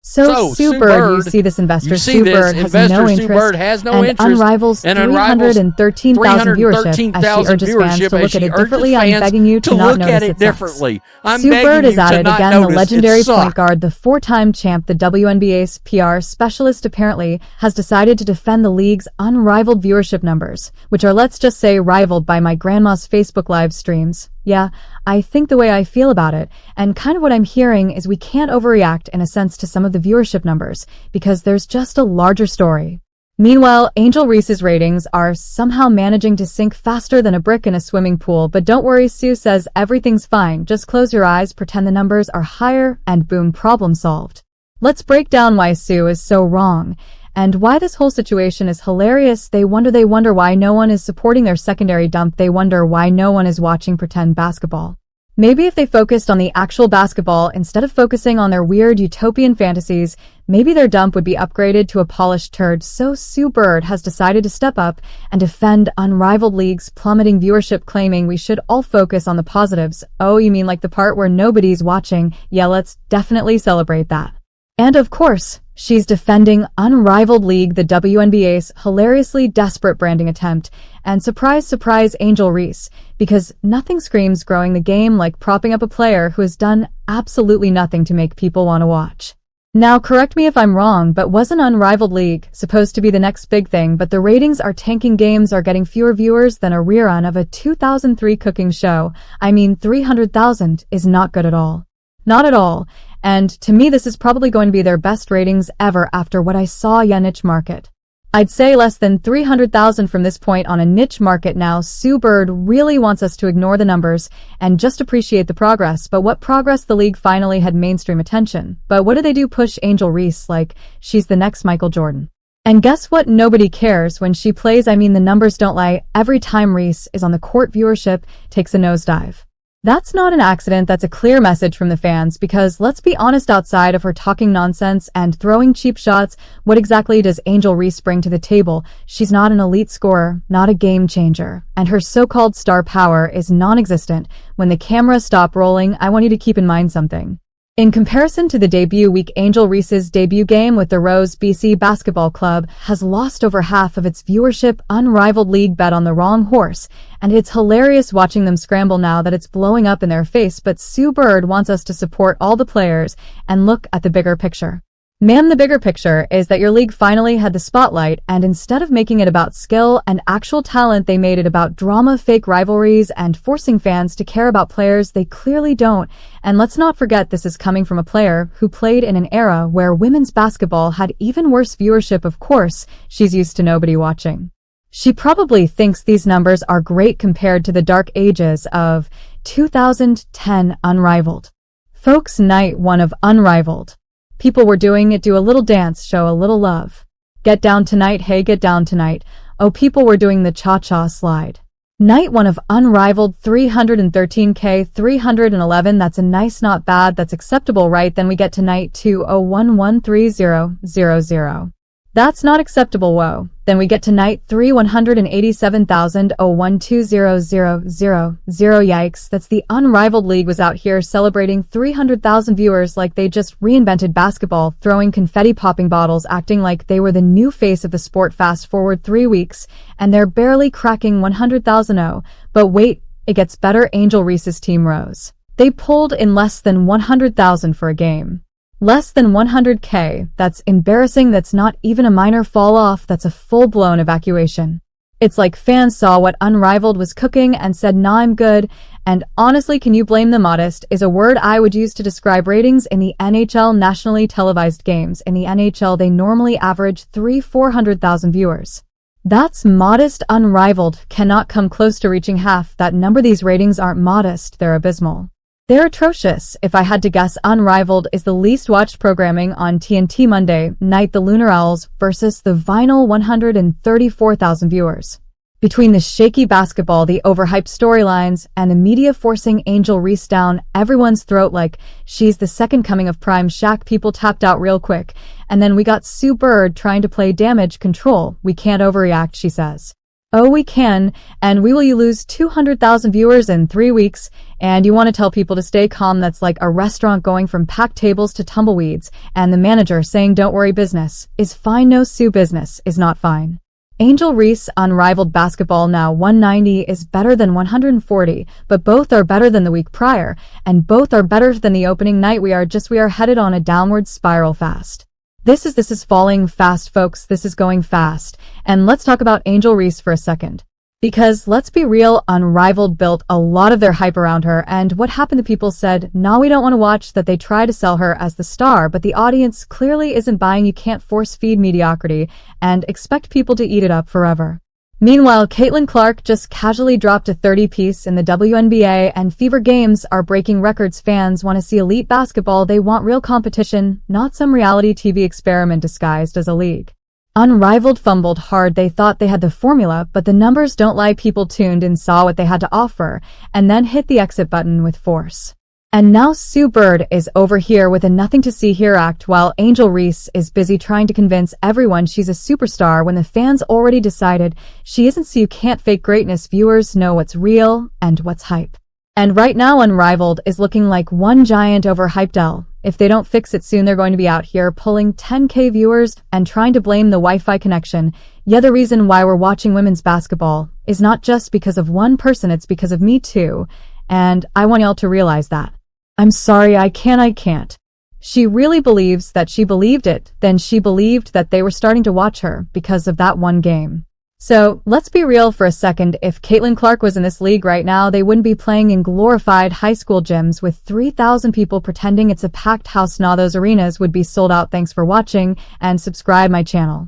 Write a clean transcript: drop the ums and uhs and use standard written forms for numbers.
So Sue Bird, you see this investor, Sue Bird has no interest, and Unrival's 313,000 viewership, as she urges fans to look at it differently. I'm begging you to not notice it differently. Sue Bird is at it again. The legendary point guard, the four-time champ, the WNBA's PR specialist, apparently has decided to defend the league's unrivaled viewership numbers, which are, let's just say, rivaled by my grandma's Facebook live streams. Yeah, I think the way I feel about it, and kind of what I'm hearing, is we can't overreact in a sense to some of the viewership numbers, because there's just a larger story. Meanwhile, Angel Reese's ratings are somehow managing to sink faster than a brick in a swimming pool, but don't worry, Sue says everything's fine. Just close your eyes, pretend the numbers are higher, and boom, problem solved. Let's break down why Sue is so wrong, and why this whole situation is hilarious. They wonder why no one is supporting their secondary dump. They wonder why no one is watching pretend basketball. Maybe if they focused on the actual basketball instead of focusing on their weird utopian fantasies, maybe their dump would be upgraded to a polished turd. So Sue Bird has decided to step up and defend Unrivaled League's plummeting viewership, claiming we should all focus on the positives. Oh, you mean like the part where nobody's watching? Yeah, let's definitely celebrate that. And of course, she's defending Unrivaled League, the WNBA's hilariously desperate branding attempt, and surprise, surprise, Angel Reese, because nothing screams growing the game like propping up a player who has done absolutely nothing to make people want to watch. Now, correct me if I'm wrong, but wasn't Unrivaled League supposed to be the next big thing? But the ratings are tanking, games are getting fewer viewers than a rerun of a 2003 cooking show. I mean, 300,000 is not good at all. Not at all. And to me, this is probably going to be their best ratings ever after what I saw. Yeah, niche market. I'd say less than 300,000 from this point on a niche market. Now, Sue Bird really wants us to ignore the numbers and just appreciate the progress. But what progress? The league finally had mainstream attention. But what do they do? Push Angel Reese like she's the next Michael Jordan. And guess what? Nobody cares when she plays. I mean, the numbers don't lie. Every time Reese is on the court, viewership takes a nosedive. That's not an accident. That's a clear message from the fans, because let's be honest, outside of her talking nonsense and throwing cheap shots, what exactly does Angel Reese bring to the table? She's not an elite scorer, not a game changer, and her so-called star power is non-existent. When the cameras stop rolling, I want you to keep in mind something. In comparison to the debut week, Angel Reese's debut game with the Rose BC Basketball Club has lost over half of its viewership. Unrivaled League bet on the wrong horse, and it's hilarious watching them scramble now that it's blowing up in their face. But Sue Bird wants us to support all the players and look at the bigger picture. Ma'am, the bigger picture is that your league finally had the spotlight, and instead of making it about skill and actual talent, they made it about drama, fake rivalries, and forcing fans to care about players they clearly don't. And let's not forget, this is coming from a player who played in an era where women's basketball had even worse viewership. Of course, she's used to nobody watching. She probably thinks these numbers are great compared to the dark ages of 2010 Unrivaled. Folks, night one of Unrivaled. People were doing it. Do a little dance, show a little love. Get down tonight, hey, get down tonight. Oh, people were doing the cha-cha slide. Night one of Unrivaled, 313K, 311. That's a nice, not bad. That's acceptable, right? Then we get to night 2, 0113000. That's not acceptable, whoa. Then we get to night 3, 187,000, 0120000. Yikes, that's the Unrivaled League was out here celebrating 300,000 viewers like they just reinvented basketball, throwing confetti, popping bottles, acting like they were the new face of the sport. Fast forward 3 weeks, and they're barely cracking 100,000. Oh, but wait, it gets better. Angel Reese's team rose. They pulled in less than 100,000 for a game. Less than 100K, that's embarrassing. That's not even a minor fall off, that's a full-blown evacuation. It's like fans saw what Unrivaled was cooking and said, nah, I'm good. And honestly, can you blame them? Modest is a word I would use to describe ratings in the NHL nationally televised games. In the NHL, they normally average 300,000-400,000 viewers. That's modest. Unrivaled cannot come close to reaching half that number. These ratings aren't modest, they're abysmal. They're atrocious. If I had to guess, Unrivaled is the least watched programming on TNT Monday night. The Lunar Owls versus the Vinyl, 134,000 viewers. Between the shaky basketball, the overhyped storylines, and the media forcing Angel Reese down everyone's throat like she's the second coming of Prime Shaq, people tapped out real quick. And then we got Sue Bird trying to play damage control. We can't overreact, she says. Oh, we can, and we will lose 200,000 viewers in 3 weeks, and you want to tell people to stay calm. That's like a restaurant going from packed tables to tumbleweeds, and the manager saying don't worry, business is fine. No, Sue, business is not fine. Angel Reese, Unrivaled basketball now 190 is better than 140, but both are better than the week prior, and both are better than the opening night. We are headed on a downward spiral fast. This is falling fast, folks. This is going fast. And let's talk about Angel Reese for a second. Because let's be real, Unrivaled built a lot of their hype around her, and what happened? The people said, nah, we don't want to watch that. They try to sell her as the star, but the audience clearly isn't buying. You can't force feed mediocrity and expect people to eat it up forever. Meanwhile, Caitlin Clark just casually dropped a 30-piece in the WNBA, and Fever Games are breaking records. Fans want to see elite basketball. They want real competition, not some reality TV experiment disguised as a league. Unrivaled fumbled hard. They thought they had the formula, but the numbers don't lie. People tuned in, saw what they had to offer, and then hit the exit button with force. And now Sue Bird is over here with a nothing to see here act, while Angel Reese is busy trying to convince everyone she's a superstar when the fans already decided she isn't. So you can't fake greatness. Viewers know what's real and what's hype. And right now Unrivaled is looking like one giant overhyped L. If they don't fix it soon, they're going to be out here pulling 10K viewers and trying to blame the Wi-Fi connection. Yeah, the reason why we're watching women's basketball is not just because of one person, it's because of me too. And I want y'all to realize that. I'm sorry, I can't. She really believes that she believed it, then she believed that they were starting to watch her because of that one game. So, let's be real for a second. If Caitlin Clark was in this league right now, they wouldn't be playing in glorified high school gyms with 3,000 people pretending it's a packed house. Nah, those arenas would be sold out. Thanks for watching, and subscribe my channel.